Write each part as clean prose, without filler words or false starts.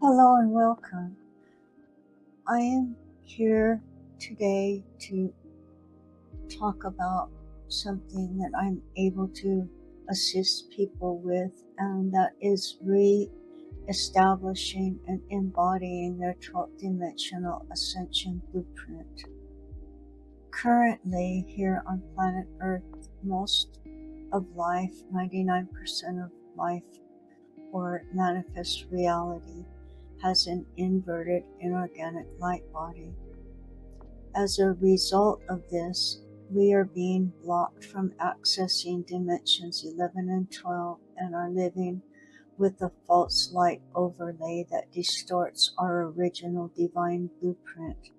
Hello and welcome. I am here today to talk about something that I'm able to assist people with, and that is re-establishing and embodying their 12th Dimensional Ascension Blueprint. Currently, here on planet Earth, most of life, 99% of life or manifest reality, has an inverted inorganic light body. As a result of this, we are being blocked from accessing dimensions 11 and 12 and are living with a false light overlay that distorts our original divine blueprint.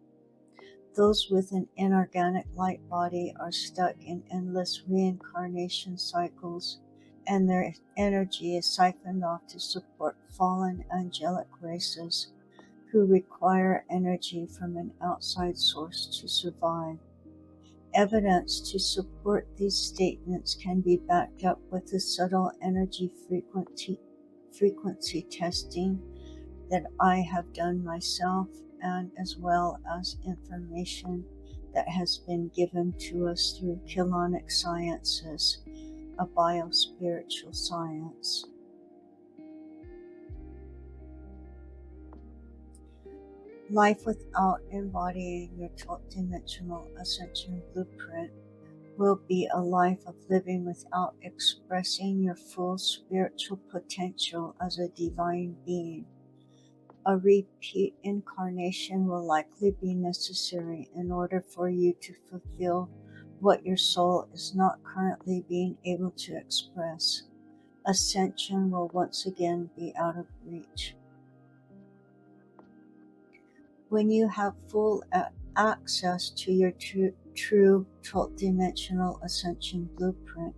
Those with an inorganic light body are stuck in endless reincarnation cycles, and their energy is siphoned off to support fallen angelic races who require energy from an outside source to survive. Evidence to support these statements can be backed up with the subtle energy frequency testing that I have done myself, and as well as information that has been given to us through Chilonic Sciences, a biospiritual science. Life without embodying your 12th Dimensional Ascension Blueprint will be a life of living without expressing your full spiritual potential as a divine being. A repeat incarnation will likely be necessary in order for you to fulfill what your soul is not currently being able to express. Ascension will once again be out of reach. When you have full access to your true 12th Dimensional Ascension Blueprint,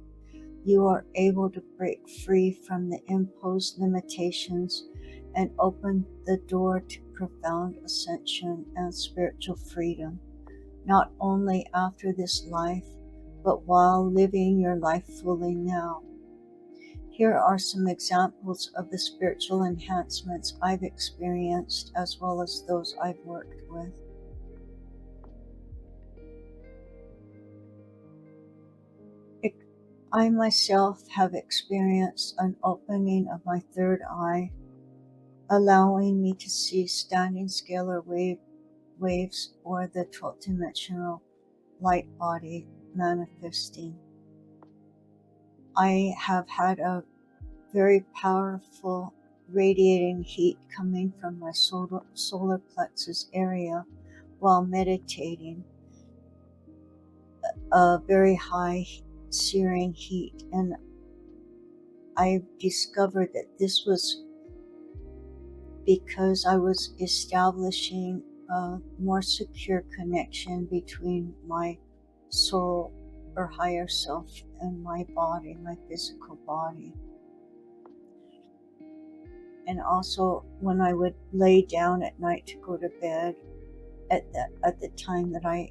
you are able to break free from the imposed limitations and open the door to profound ascension and spiritual freedom, not only after this life, but while living your life fully now. Here are some examples of the spiritual enhancements I've experienced, as well as those I've worked with. I myself have experienced an opening of my third eye, allowing me to see standing scalar waves or the 12th dimensional light body manifesting. I have had a very powerful radiating heat coming from my solar plexus area while meditating, a very high searing heat, and I discovered that this was because I was establishing a more secure connection between my soul or higher self and my body, my physical body. And also when I would lay down at night to go to bed, at the time that I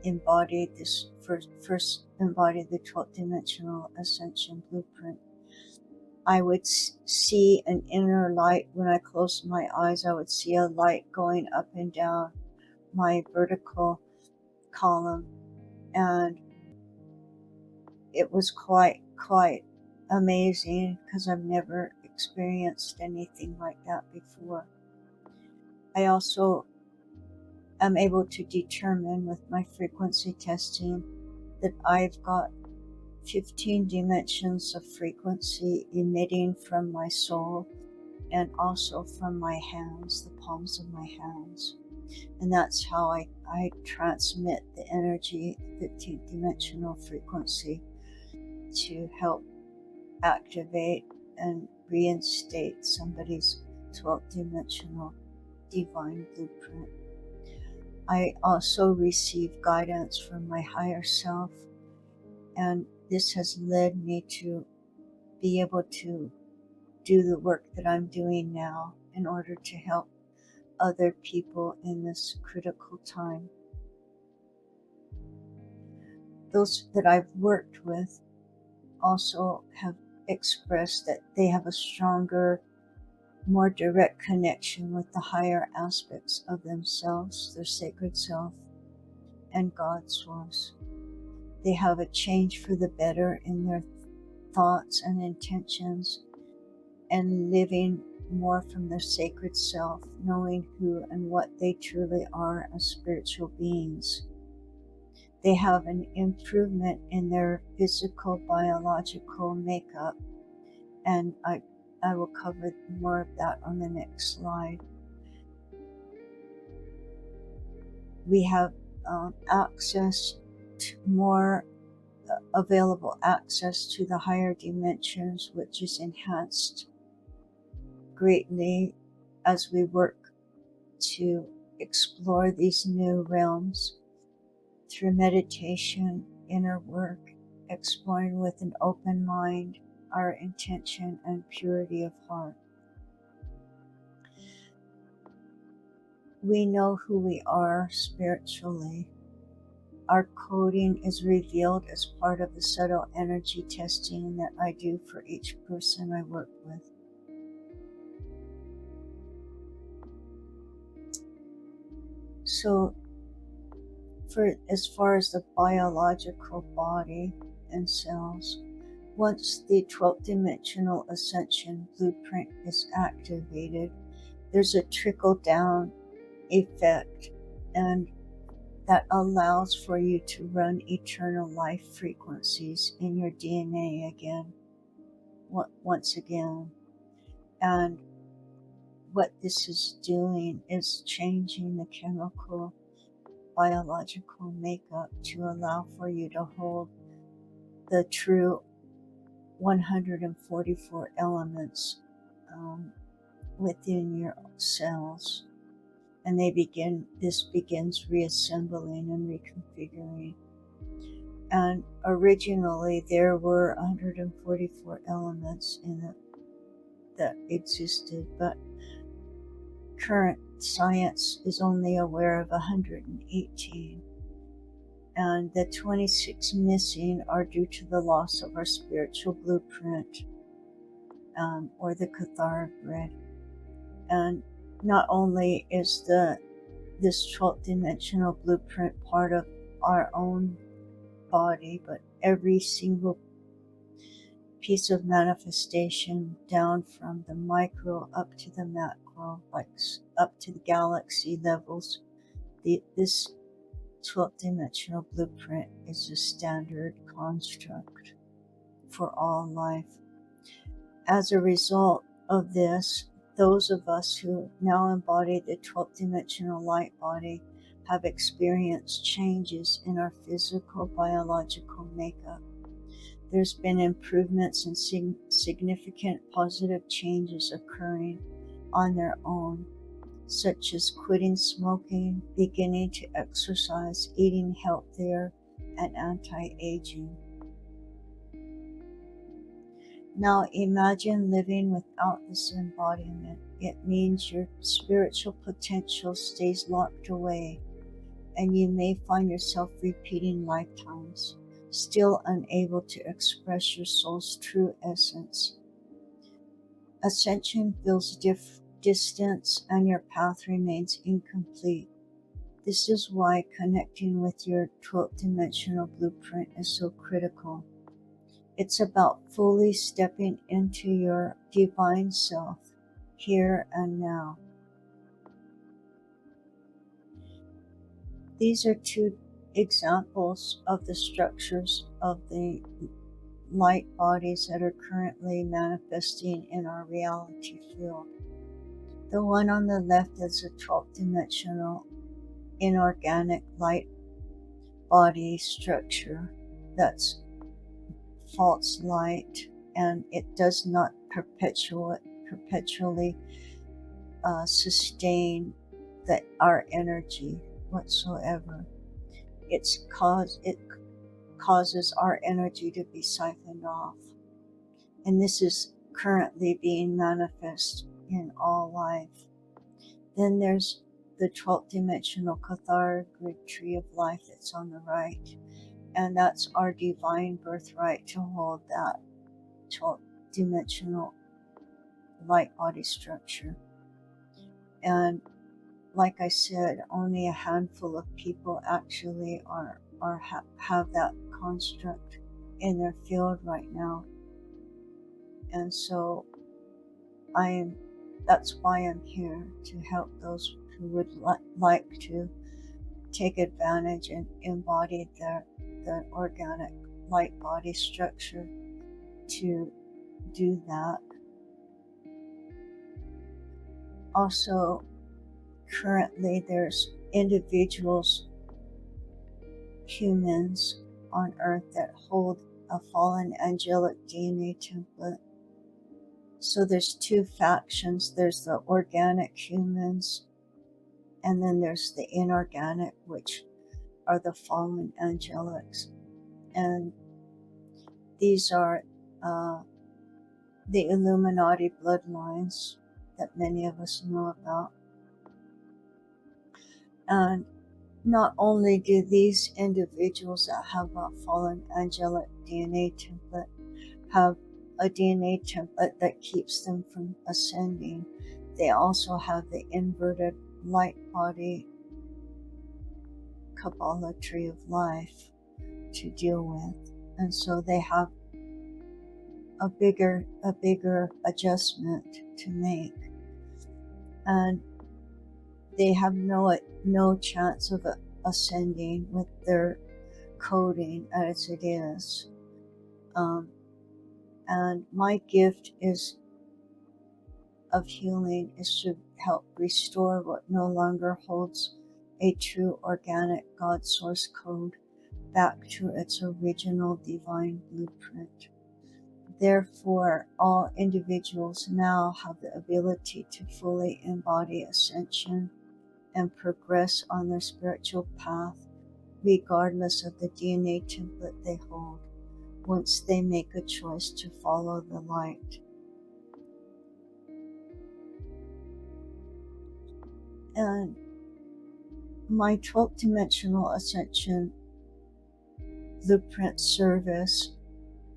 embodied this first embodied the 12th dimensional ascension blueprint, I would see an inner light. When I closed my eyes, I would see a light going up and down my vertical column, and it was quite amazing because I've never experienced anything like that before. I also am able to determine with my frequency testing that I've got 15 dimensions of frequency emitting from my soul and also from my hands, the palms of my hands. And that's how I transmit the energy, 15th dimensional frequency, to help activate and reinstate somebody's 12th dimensional divine blueprint. I also receive guidance from my higher self, and this has led me to be able to do the work that I'm doing now in order to help other people in this critical time. Those that I've worked with also have expressed that they have a stronger more direct connection with the higher aspects of themselves, their sacred self, and God's source. They have a change for the better in their thoughts and intentions, and living more from their sacred self, knowing who and what they truly are as spiritual beings. They have an improvement in their physical, biological makeup, and I will cover more of that on the next slide. We have access to more available access to the higher dimensions, which is enhanced greatly as we work to explore these new realms through meditation, inner work, exploring with an open mind our intention and purity of heart. We know who we are spiritually. Our coding is revealed as part of the subtle energy testing that I do for each person I work with. So, for as far as the biological body and cells, once the 12th Dimensional Ascension Blueprint is activated, there's a trickle-down effect, and that allows for you to run eternal life frequencies in your DNA again, once again. And what this is doing is changing the chemical, biological makeup to allow for you to hold the true 144 elements within your cells. And this begins reassembling and reconfiguring. And originally there were 144 elements that existed, but current science is only aware of 118. And the 26 missing are due to the loss of our spiritual blueprint, or the Kathara Grid. And not only is this 12th dimensional blueprint part of our own body, but every single piece of manifestation, down from the micro up to the macro, like up to the galaxy levels, this 12th dimensional blueprint is a standard construct for all life. As a result of this, those of us who now embody the 12th dimensional light body have experienced changes in our physical, biological makeup. There's been improvements and significant positive changes occurring on their own, such as quitting smoking, beginning to exercise, eating healthier, and anti-aging. Now imagine living without this embodiment. It means your spiritual potential stays locked away, and you may find yourself repeating lifetimes, still unable to express your soul's true essence. Ascension feels distance, and your path remains incomplete. This is why connecting with your 12th dimensional blueprint is so critical. It's about fully stepping into your divine self, here and now. These are two examples of the structures of the light bodies that are currently manifesting in our reality field. The one on the left is a 12th dimensional inorganic light body structure that's false light, and it does not perpetually sustain our energy whatsoever. It causes our energy to be siphoned off, and this is currently being manifest in all life. Then there's the 12th dimensional Kathara Grid tree of life that's on the right, and that's our divine birthright to hold that 12th dimensional light body structure. And like I said, only a handful of people actually have that construct in their field right now. And so that's why I'm here, to help those who would like to take advantage and embody the organic light body structure to do that. Also, currently there's individuals, humans on Earth, that hold a fallen angelic DNA template. So there's two factions. There's the organic humans, and then there's the inorganic, which are the fallen angelics. And these are the Illuminati bloodlines that many of us know about. And not only do these individuals that have a fallen angelic DNA template have a DNA template that keeps them from ascending, they also have the inverted light body Kabbalah tree of life to deal with. And so they have a bigger adjustment to make. And they have no chance of ascending with their coding as it is. And my gift of healing is to help restore what no longer holds a true organic God source code back to its original divine blueprint. Therefore, all individuals now have the ability to fully embody ascension and progress on their spiritual path, regardless of the DNA template they hold, once they make a choice to follow the light. And my 12th Dimensional Ascension Blueprint service,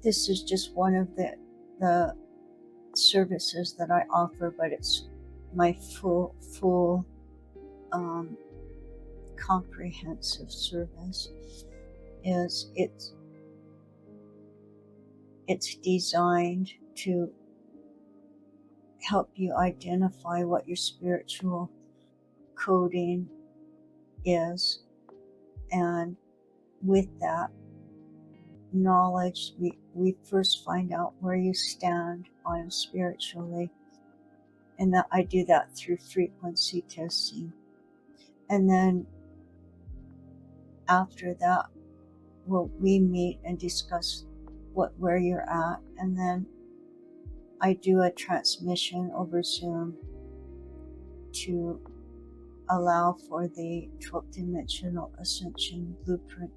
this is just one of the services that I offer, but it's my full comprehensive service. It's designed to help you identify what your spiritual coding is, and with that knowledge, we first find out where you stand on spiritually, and that I do that through frequency testing. And then after that, we meet and discuss where you're at, and then I do a transmission over Zoom to allow for the 12th Dimensional Ascension Blueprint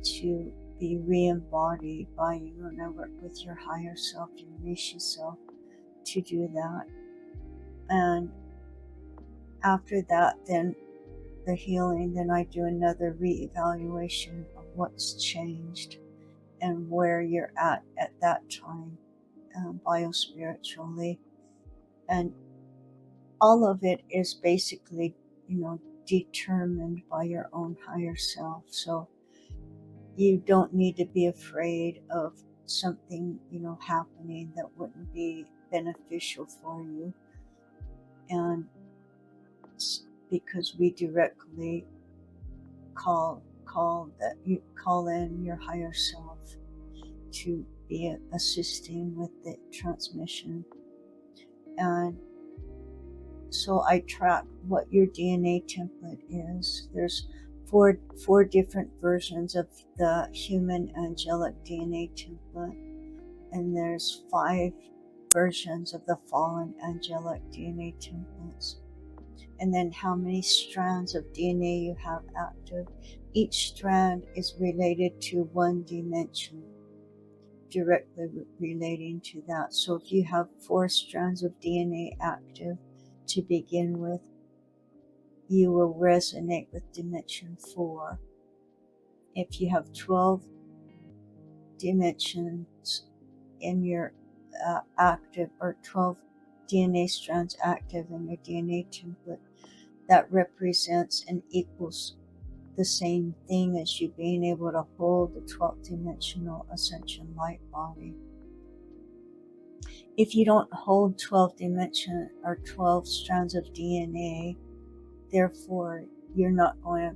to be re-embodied by you, and I work with your higher self, your Rishi self, to do that. And after that, then the healing, then I do another re-evaluation of what's changed and where you're at that time, biospiritually. And all of it is basically, determined by your own higher self. So you don't need to be afraid of something, happening that wouldn't be beneficial for you. And because we directly call in your higher self to be assisting with the transmission. And so I track what your DNA template is. There's four different versions of the human angelic DNA template, and there's 5 versions of the fallen angelic DNA templates. And then how many strands of DNA you have active. Each strand is related to one dimension, directly relating to that. So if you have 4 strands of DNA active to begin with, you will resonate with dimension 4. If you have 12 dimensions in your active, or 12 DNA strands active in your DNA template, that represents and equals the same thing as you being able to hold the 12th dimensional ascension light body. If you don't hold 12 dimension or 12 strands of DNA, therefore you're not going to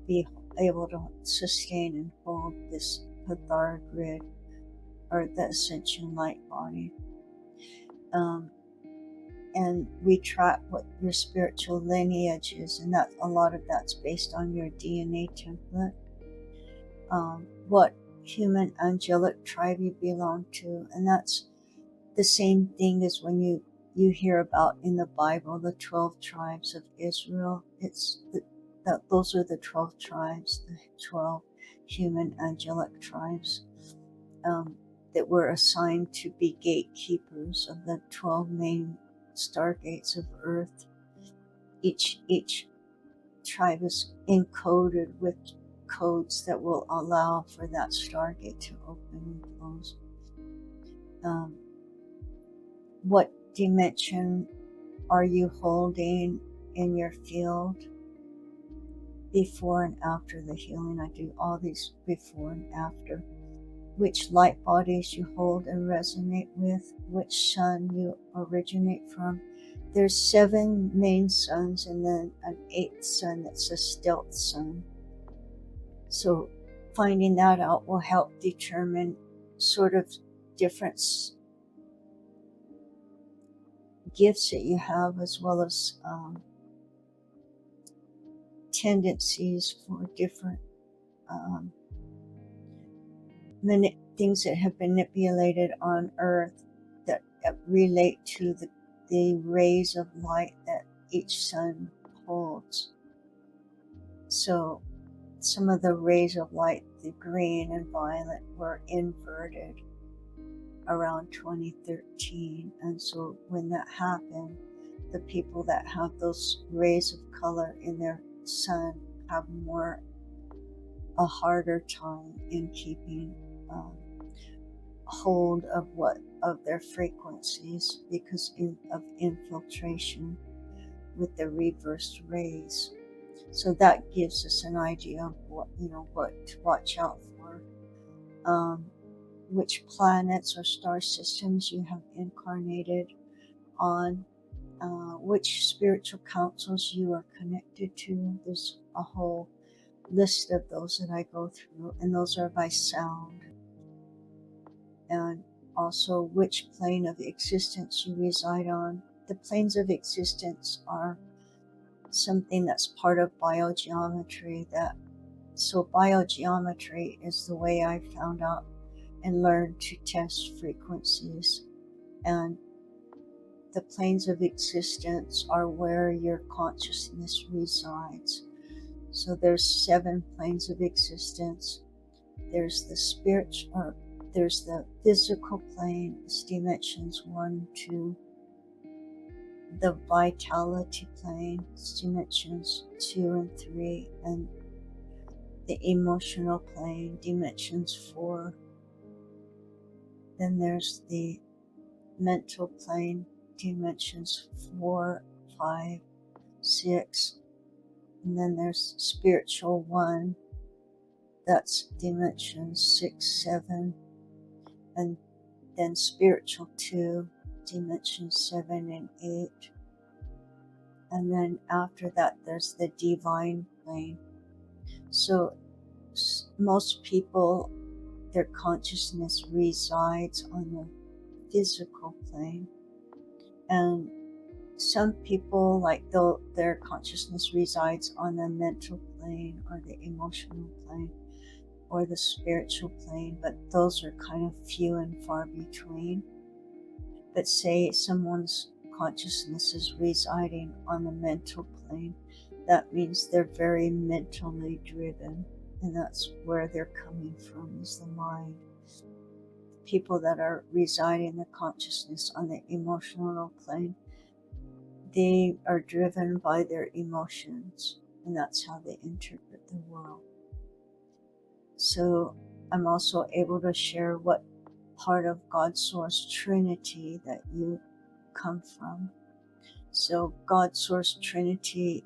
be able to sustain and hold this Kathara Grid or the ascension light body. And we track what your spiritual lineage is, and that a lot of that's based on your DNA template. What human angelic tribe you belong to, and that's the same thing as when you hear about in the Bible the 12 tribes of Israel. It's those are the 12 tribes, the 12 human angelic tribes that were assigned to be gatekeepers of the 12 main stargates of Earth. Each tribe is encoded with codes that will allow for that stargate to open and close. What dimension are you holding in your field before and after the healing? I do all these before and after. Which light bodies you hold and resonate with, which sun you originate from. There's 7 main suns and then an 8th sun that's a stealth sun. So finding that out will help determine sort of different gifts that you have, as well as tendencies for different things that have been manipulated on Earth that relate to the rays of light that each sun holds. So some of the rays of light, the green and violet, were inverted around 2013. And so when that happened, the people that have those rays of color in their sun have a harder time in keeping hold of their frequencies because of infiltration with the reversed rays. So that gives us an idea of what to watch out for, which planets or star systems you have incarnated on, which spiritual councils you are connected to. There's a whole list of those that I go through, and those are by sound. And also which plane of existence you reside on. The planes of existence are something that's part of biogeometry. So biogeometry is the way I found out and learned to test frequencies. And the planes of existence are where your consciousness resides. So there's 7 planes of existence. There's there's the physical plane, it's dimensions 1, 2. The vitality plane, it's dimensions 2 and 3, and the emotional plane, dimensions 4. Then there's the mental plane, dimensions 4, 5, 6. And then there's spiritual 1, that's dimensions 6, 7. And then spiritual 2, dimensions 7 and 8. And then after that, there's the divine plane. So most people, their consciousness resides on the physical plane. And some people, like their consciousness resides on the mental plane or the emotional plane or the spiritual plane, but those are kind of few and far between. But say someone's consciousness is residing on the mental plane, that means they're very mentally driven, and that's where they're coming from, is the mind. People that are residing the consciousness on the emotional plane, they are driven by their emotions, and that's how they interpret the world. So I'm also able to share what part of God's source Trinity that you come from. So God, Source, Trinity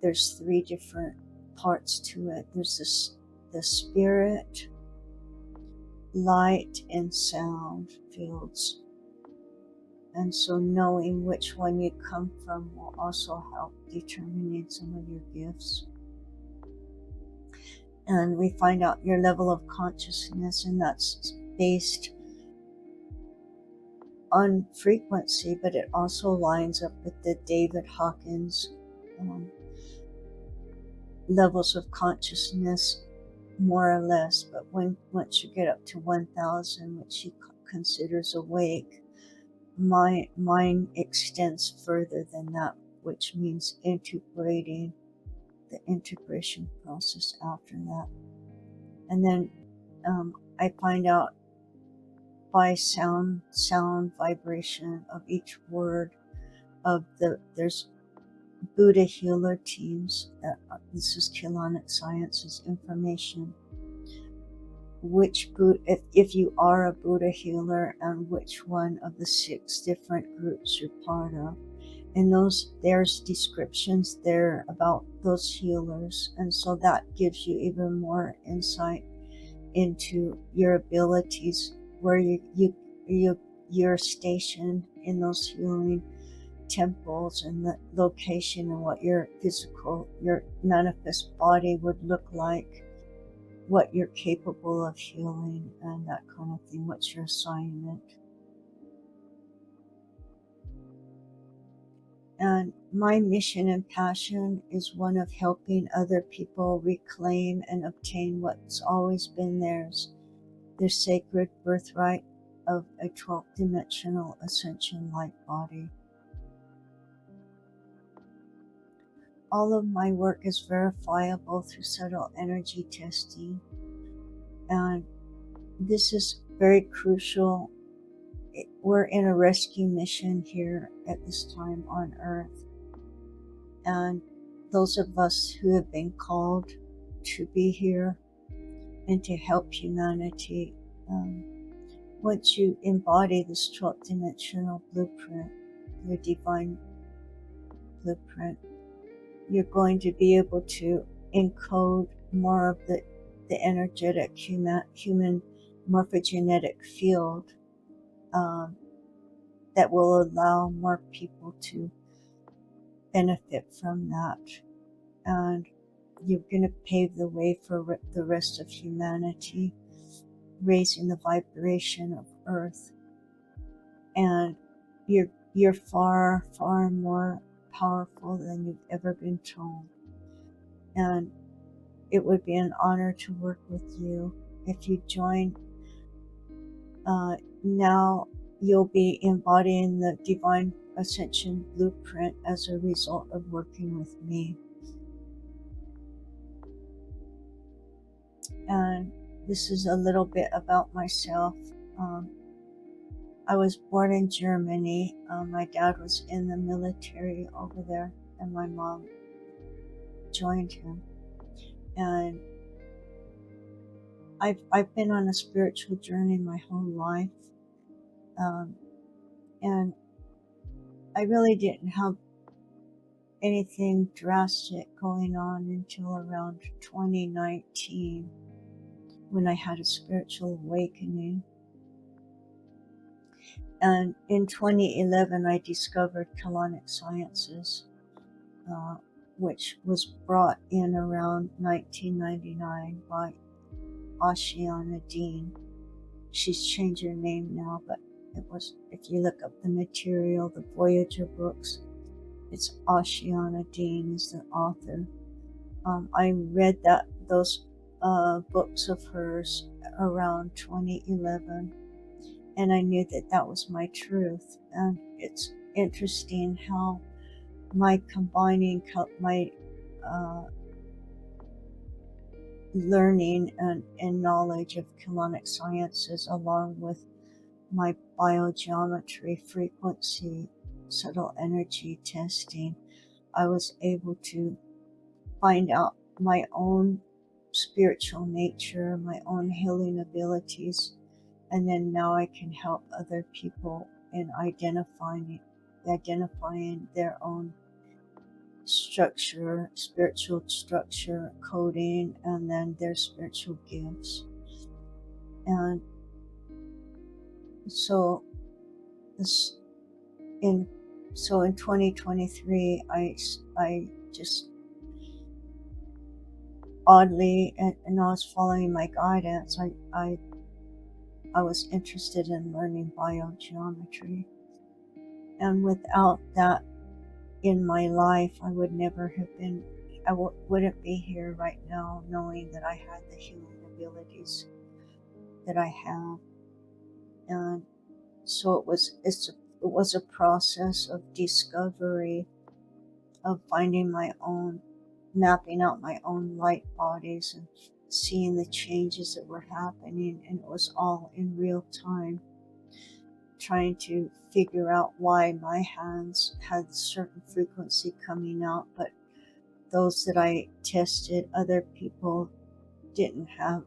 there's three different parts to it. There's the spirit, light, and sound fields. And so knowing which one you come from will also help determining some of your gifts. And we find out your level of consciousness, and that's based on frequency, but it also lines up with the David Hawkins levels of consciousness, more or less. But once you get up to 1,000, which he considers awake, mine extends further than that, which means integrating the integration process after that. And then I find out by sound vibration of each word of there's Buddha healer teams. This is Kelonic Sciences information. Which if you are a Buddha healer, and which one of the 6 different groups you're part of. And there's descriptions there about those healers, and so that gives you even more insight into your abilities, where you're stationed in those healing temples, and the location, and what your manifest body would look like, what you're capable of healing, and that kind of thing. What's your assignment? And my mission and passion is one of helping other people reclaim and obtain what's always been theirs, their sacred birthright of a 12th dimensional ascension light body. All of my work is verifiable through subtle energy testing, and this is very crucial. We're in a rescue mission here at this time on Earth, and those of us who have been called to be here and to help humanity, once you embody this 12th dimensional blueprint, your divine blueprint, you're going to be able to encode more of the energetic human morphogenetic field that will allow more people to benefit from that. And you're going to pave the way for the rest of humanity, raising the vibration of Earth. And you're far, far more powerful than you've ever been told. And it would be an honor to work with you. If you join, now you'll be embodying the Divine Ascension Blueprint as a result of working with me. And this is a little bit about myself. I was born in Germany. My dad was in the military over there, and my mom joined him. And I've been on a spiritual journey my whole life, and I really didn't have anything drastic going on until around 2019, when I had a spiritual awakening. And in 2011, I discovered Kelonic Sciences, which was brought in around 1999 by Ashiana Dean. She's changed her name now, but it was, if you look up the material, the Voyager books, it's Ashiana Dean is the author. I read those books of hers around 2011, and I knew that was my truth. And it's interesting how my combining my learning and knowledge of Kelonic Sciences, along with my biogeometry, frequency, subtle energy testing, I was able to find out my own spiritual nature, my own healing abilities, and then now I can help other people in identifying their own structure, spiritual structure, coding, and then their spiritual gifts. And so this in 2023, I just oddly, and I was following my guidance. I was interested in learning biogeometry, and without that in my life, I would never have been. Wouldn't be here right now, knowing that I had the healing abilities that I have. And so it was a process of discovery, of finding my own, mapping out my own light bodies and seeing the changes that were happening. And it was all in real time, trying to figure out why my hands had a certain frequency coming out, but those that I tested, other people didn't have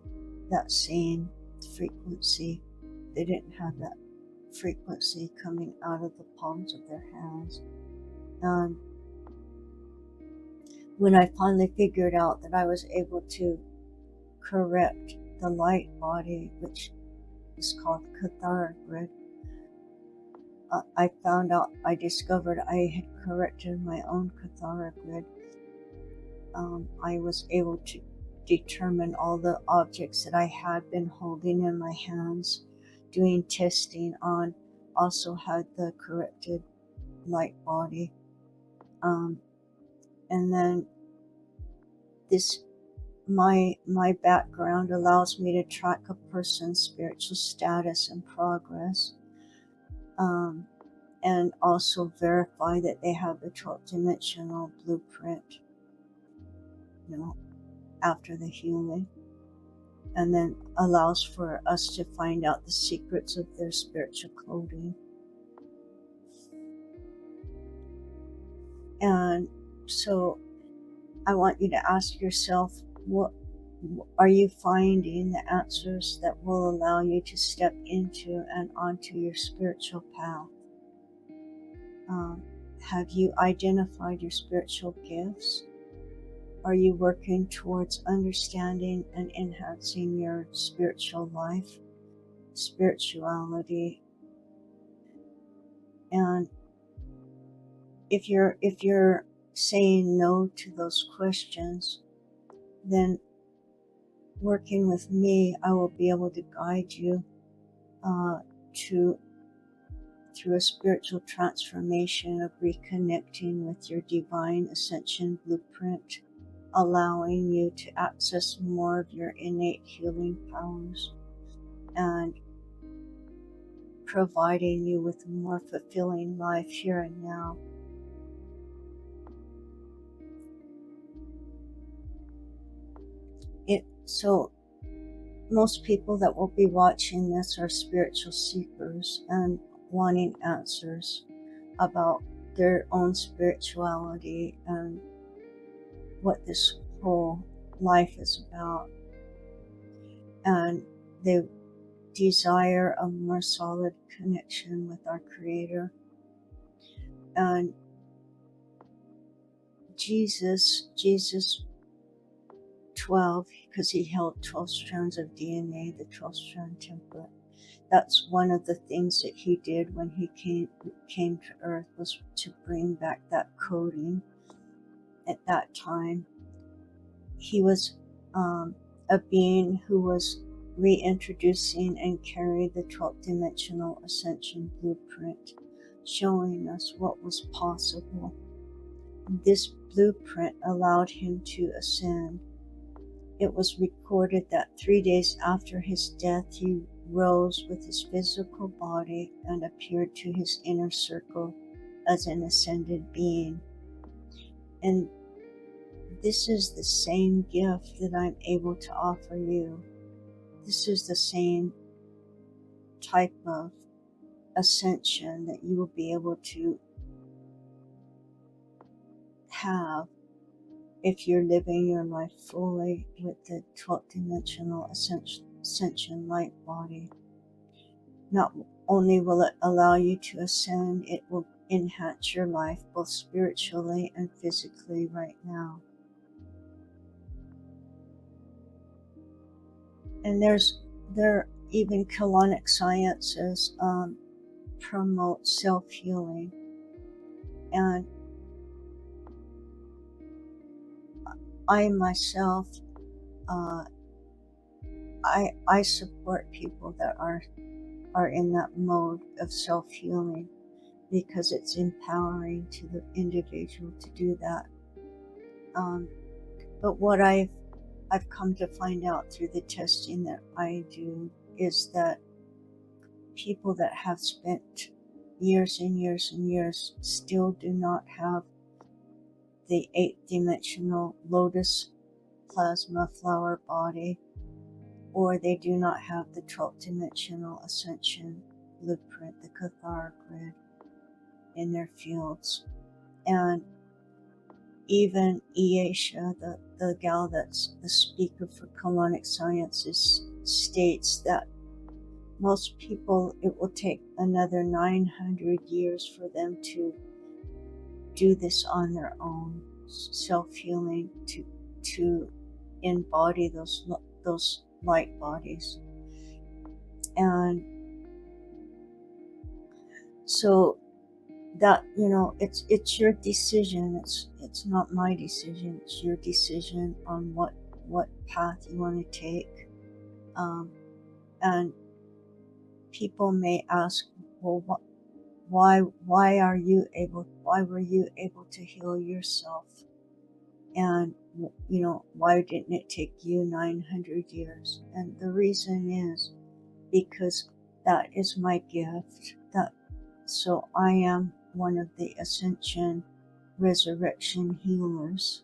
that same frequency. They didn't have that frequency coming out of the palms of their hands. When I finally figured out that I was able to correct the light body, which is called Kathara Grid, I discovered I had corrected my own Kathara Grid. I was able to determine all the objects that I had been holding in my hands, doing testing on, also had the corrected light body. And then my background allows me to track a person's spiritual status and progress, and also verify that they have the 12th dimensional blueprint, after the healing, and then allows for us to find out the secrets of their spiritual coding. And so I want you to ask yourself, what are you finding the answers that will allow you to step into and onto your spiritual path? Have you identified your spiritual gifts? Are you working towards understanding and enhancing your spiritual life, spirituality? And if you're saying no to those questions, then working with me, I will be able to guide you through a spiritual transformation of reconnecting with your divine ascension blueprint, allowing you to access more of your innate healing powers and providing you with a more fulfilling life here and now. So most people that will be watching this are spiritual seekers and wanting answers about their own spirituality and what this whole life is about. And they desire a more solid connection with our Creator. And Jesus 12, because he held 12 strands of DNA, the 12-strand template. That's one of the things that he did when he came to Earth, was to bring back that coding. At that time, he was a being who was reintroducing and carried the 12th Dimensional Ascension Blueprint, showing us what was possible. This blueprint allowed him to ascend. It was recorded that 3 days after his death, he rose with his physical body and appeared to his inner circle as an ascended being. And this is the same gift that I'm able to offer you. This is the same type of ascension that you will be able to have if you're living your life fully with the 12th Dimensional Ascension light body. Not only will it allow you to ascend, it will enhance your life both spiritually and physically right now. And there even colonic sciences promote self-healing, and I myself I support people that are in that mode of self-healing because it's empowering to the individual to do that. But what I've come to find out through the testing that I do is that people that have spent years and years and years still do not have the 8-dimensional lotus plasma flower body, or they do not have the 12-dimensional ascension blueprint, the Kathara Grid, in their fields. And even Iesha, the gal that's the speaker for colonic sciences, states that most people, it will take another 900 years for them to do this on their own, self-healing, to embody those light bodies. And so that, it's your decision. It's not my decision. It's your decision on what path you want to take. And people may ask, well, why were you able to heal yourself? And why didn't it take you 900 years? And the reason is because that is my gift. So I am one of the ascension resurrection healers,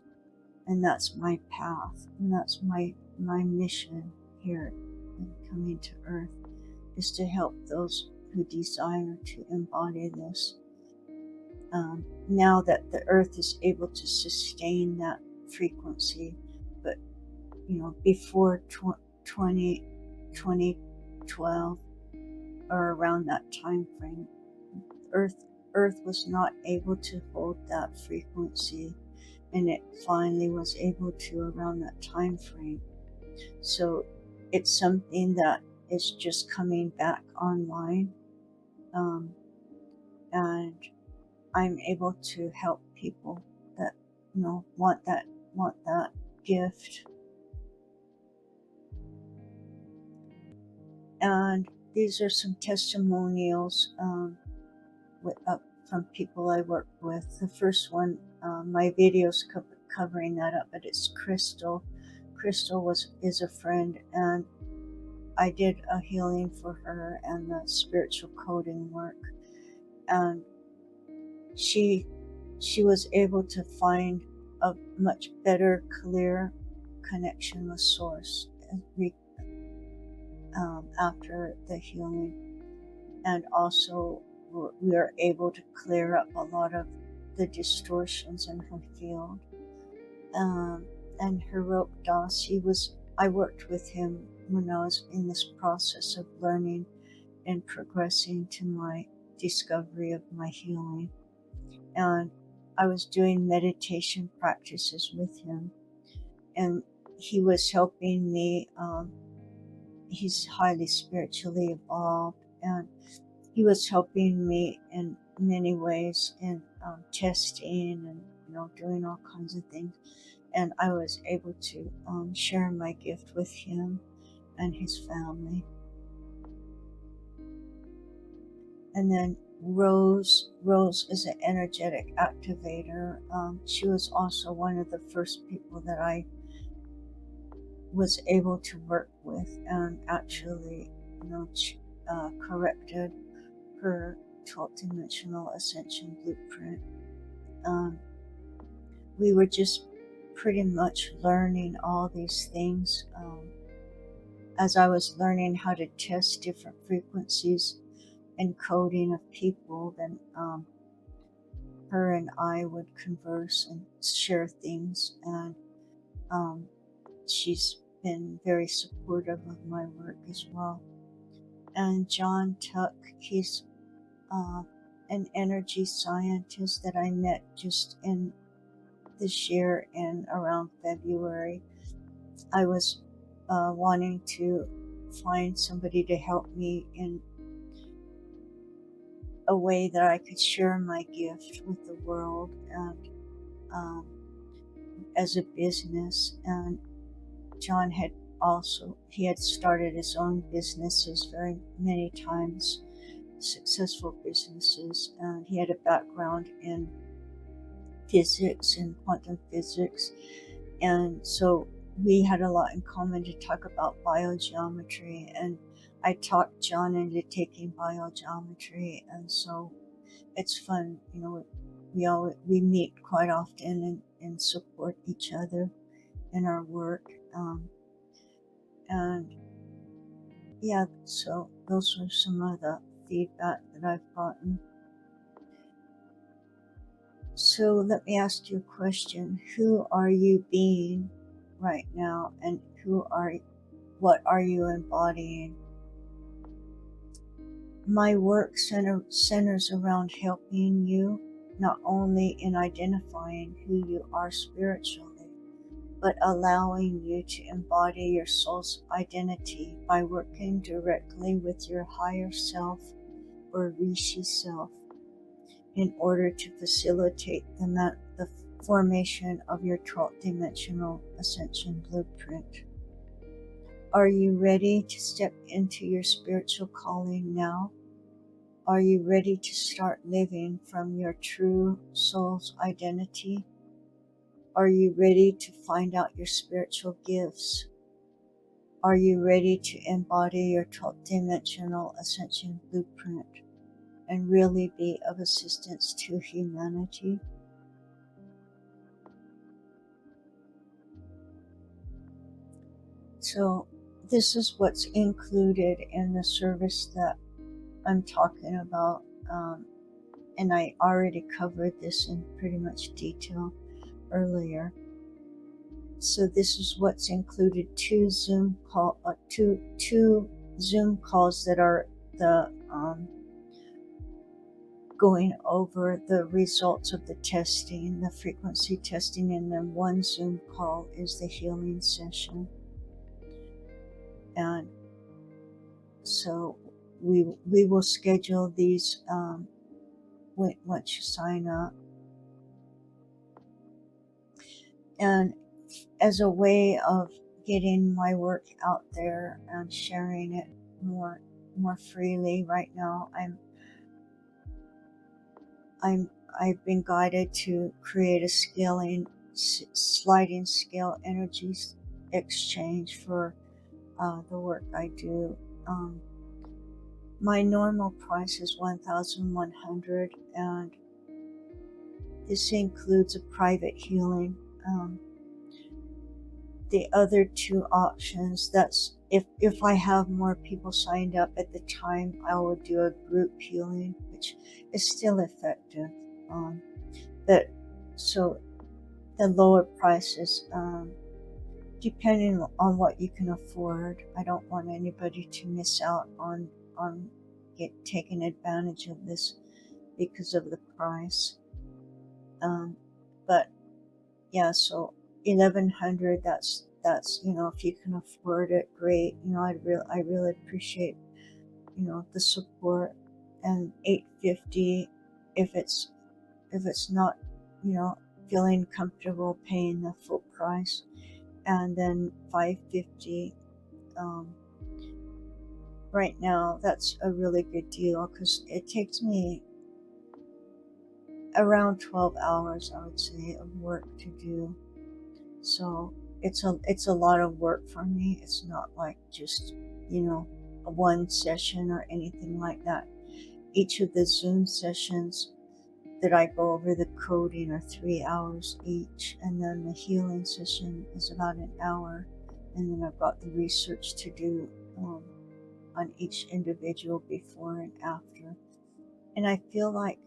and that's my path, and that's my mission here in coming to Earth, is to help those who desire to embody this. Now that the Earth is able to sustain that frequency, but before 2012 or around that time frame, Earth was not able to hold that frequency, and it finally was able to around that time frame. So it's something that is just coming back online, and I'm able to help people that want that gift. And these are some testimonials from people I work with. The first one, my video's covering that up, but it's Crystal. Crystal is a friend, and I did a healing for her and the spiritual coding work, and she was able to find a much better, clear connection with Source after the healing, and also we are able to clear up a lot of the distortions in her field. And Hirok Das, I worked with him when I was in this process of learning and progressing to my discovery of my healing. And I was doing meditation practices with him, and he was helping me. He's highly spiritually evolved, and he was helping me in many ways in testing and doing all kinds of things. And I was able to share my gift with him and his family. And then Rose is an energetic activator. She was also one of the first people that I was able to work with, and actually corrected her 12-dimensional ascension blueprint. We were just pretty much learning all these things. As I was learning how to test different frequencies and coding of people, then her and I would converse and share things, and she's been very supportive of my work as well. And John Tuck, he's an energy scientist that I met just in this year in around February. I was wanting to find somebody to help me in a way that I could share my gift with the world and um, as a business. And John had he had started his own businesses very many times, successful businesses, and he had a background in physics and quantum physics. And so we had a lot in common to talk about biogeometry, and I talked John into taking biogeometry, and so it's fun. We meet quite often and support each other in our work. And yeah, so those are some of the feedback that I've gotten. So let me ask you a question. Who are you being right now, and what are you embodying? My work centers around helping you not only in identifying who you are spiritually, but allowing you to embody your soul's identity by working directly with your higher self or Rishi self in order to facilitate the formation of your 12th dimensional ascension blueprint. Are you ready to step into your spiritual calling now? Are you ready to start living from your true soul's identity? Are you ready to find out your spiritual gifts? Are you ready to embody your 12th dimensional ascension blueprint and really be of assistance to humanity? So this is what's included in the service that I'm talking about. And I already covered this in pretty much detail earlier. So this is what's included: two Zoom calls that are the going over the results of the testing, the frequency testing, and then one Zoom call is the healing session. And so we will schedule these once you sign up. And as a way of getting my work out there and sharing it more freely right now, I've been guided to create a sliding scale energies exchange for the work I do. My normal price is $1,100, and this includes a private healing. The other two options, that's if I have more people signed up at the time, I will do a group healing, which is still effective. But so the lower prices, depending on what you can afford. I don't want anybody to miss out on taking advantage of this because of the price. But yeah, so 1,100. That's if you can afford it, great. I really appreciate the support. And 850 if it's not feeling comfortable paying the full price, and then 550. Right now, that's a really good deal because it takes me around 12 hours, I would say, of work to do. So it's a lot of work for me. It's not like just a one session or anything like that. Each of the Zoom sessions that I go over the coding are 3 hours each, and then the healing session is about an hour, and then I've got the research to do on each individual before and after. And I feel like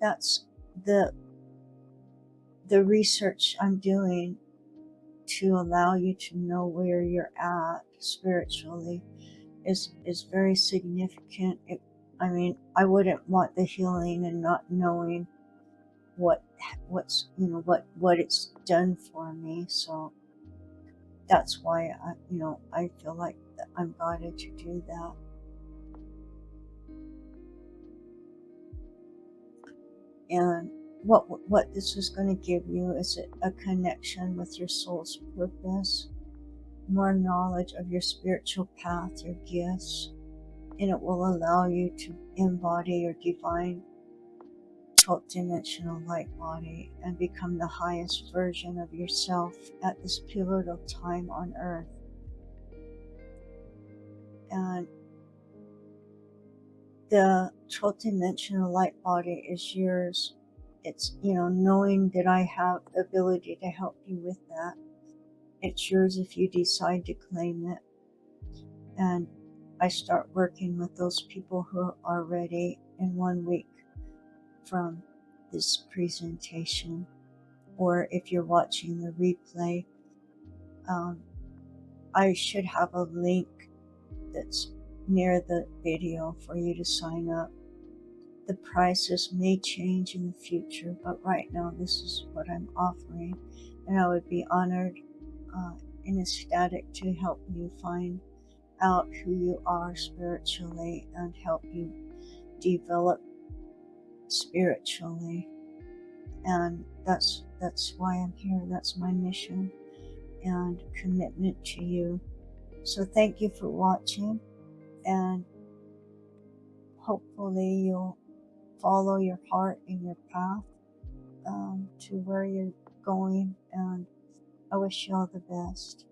that's the research I'm doing to allow you to know where you're at spiritually is very significant. I mean, I wouldn't want the healing and not knowing what's what it's done for me. So that's why I feel like that I'm guided to do that. And what this is going to give you is a connection with your soul's purpose, more knowledge of your spiritual path, your gifts, and it will allow you to embody your divine 12th dimensional light body and become the highest version of yourself at this pivotal time on earth. And the 12th dimensional light body is yours. It's, knowing that I have the ability to help you with that. It's yours if you decide to claim it. And I start working with those people who are ready in 1 week from this presentation. Or if you're watching the replay, I should have a link that's near the video for you to sign up. The prices may change in the future, but right now this is what I'm offering, and I would be honored and ecstatic to help you find out who you are spiritually and help you develop spiritually. And that's why I'm here. That's my mission and commitment to you. So thank you for watching, and hopefully you'll follow your heart and your path to where you're going, and I wish you all the best.